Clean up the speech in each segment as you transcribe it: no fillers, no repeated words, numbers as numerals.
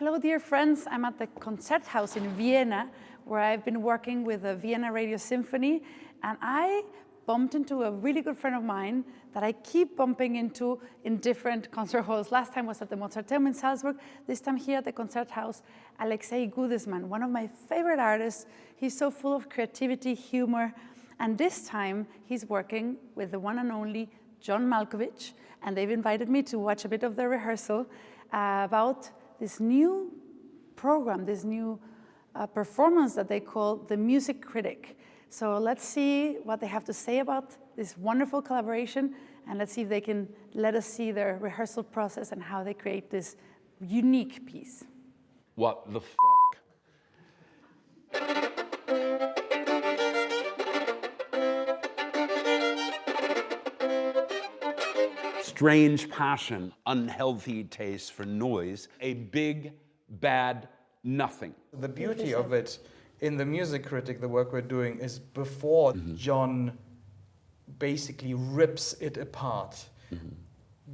Hello, dear friends. I'm at the Concerthaus in Vienna, where I've been working with the Vienna Radio Symphony, and I bumped into a really good friend of mine that I keep bumping into in different concert halls. Last time was at the Mozarteum in Salzburg, this time here at the Concerthaus, Aleksey Igudesman, one of my favorite artists. He's so full of creativity, humor, and this time he's working with the one and only John Malkovich, and they've invited me to watch a bit of the rehearsal about this new program, this new performance that they call the Music Critic. So let's see what they have to say about this wonderful collaboration, and let's see if they can let us see their rehearsal process and how they create this unique piece. What the fuck? Strange passion, unhealthy taste for noise, a big, bad nothing. The beauty of it in the Music Critic, the work we're doing, is before John basically rips it apart,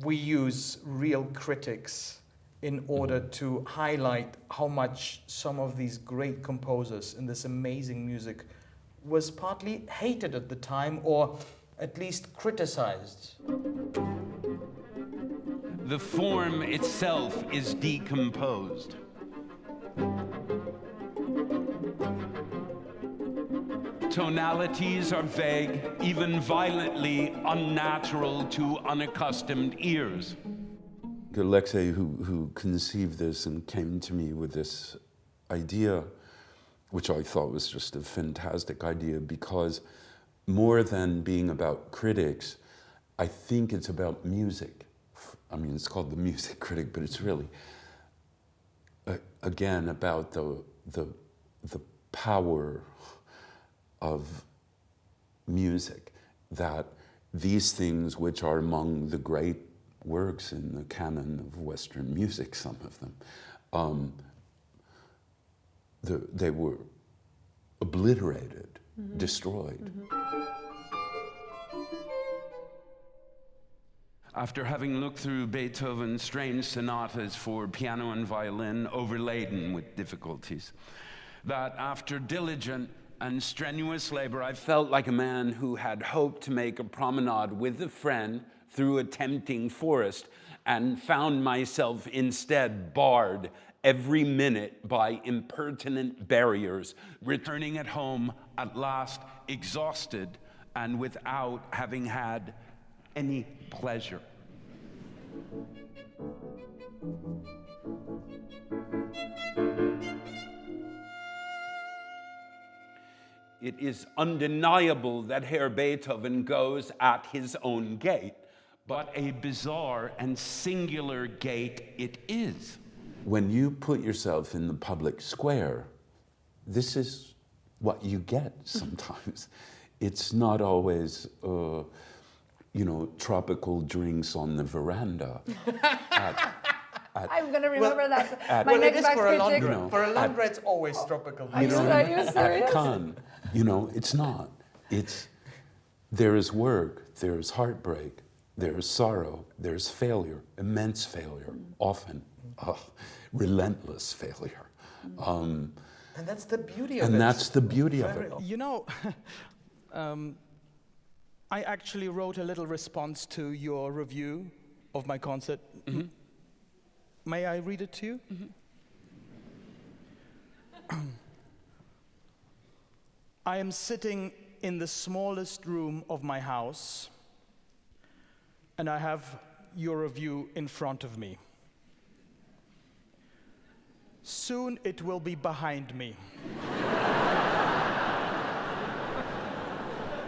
we use real critics in order to highlight how much some of these great composers in this amazing music was partly hated at the time, or at least criticized. The form itself is decomposed. Tonalities are vague, even violently unnatural to unaccustomed ears. Aleksey, who conceived this and came to me with this idea, which I thought was just a fantastic idea, because more than being about critics, I think it's about music. I mean, it's called the Music Critic, but it's really, again, about the power of music, that these things, which are among the great works in the canon of Western music, some of them, they were obliterated, destroyed. After having looked through Beethoven's strange sonatas for piano and violin, overladen with difficulties, that after diligent and strenuous labor, I felt like a man who had hoped to make a promenade with a friend through a tempting forest, and found myself instead barred every minute by impertinent barriers, returning at home at last exhausted and without having had any pleasure. It is undeniable that Herr Beethoven goes at his own gait, but a bizarre and singular gait it is. When you put yourself in the public square, this is what you get sometimes. It's not always, tropical drinks on the veranda. I'm going to remember that. Well, it is for Alondra. For Alondra, it's always tropical. Are you serious? At Cannes, it's not. There is work, there's heartbreak, there's sorrow, there's failure, immense failure, often relentless failure. And that's the beauty of it. And that's the beauty of it. You know, I actually wrote a little response to your review of my concert. May I read it to you? I am sitting in the smallest room of my house, and I have your review in front of me. Soon it will be behind me.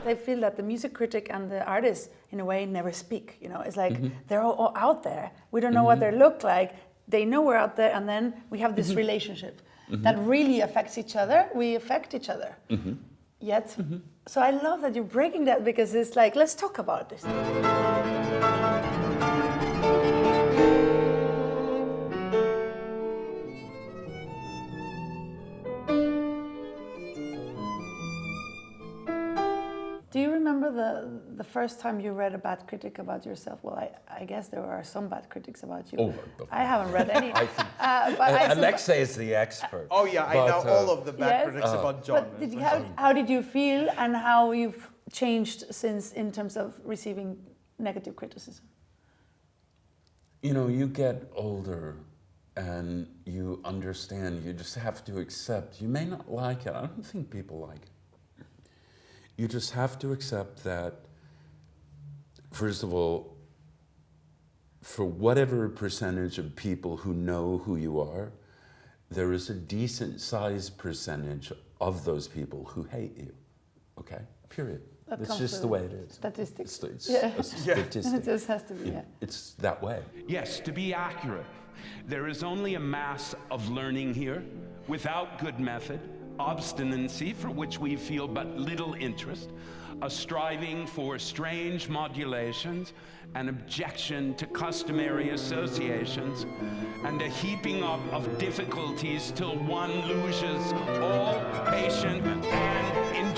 I feel that the music critic and the artist, in a way, never speak. It's like they're all out there. We don't know what they look like. They know we're out there, and then we have this relationship that really affects each other. We affect each other. Yet, so I love that you're breaking that, because it's like, let's talk about this. Do you remember the first time you read a bad critic about yourself? Well, I guess there are some bad critics about you. Oh, I haven't read any. Aleksey is the expert. Oh yeah, I know all of the bad critics about John. But how did you feel, and how you've changed since in terms of receiving negative criticism? You know, you get older and you understand, you just have to accept. You may not like it. I don't think people like it. You just have to accept that, first of all, for whatever percentage of people who know who you are, there is a decent sized percentage of those people who hate you. Okay? Period. It's just the way it is. Statistics. It's a statistic. It just has to be, yeah. It's that way. Yes, to be accurate, there is only a mass of learning here without good method, obstinacy for which we feel but little interest, a striving for strange modulations, an objection to customary associations, and a heaping up of difficulties till one loses all patience and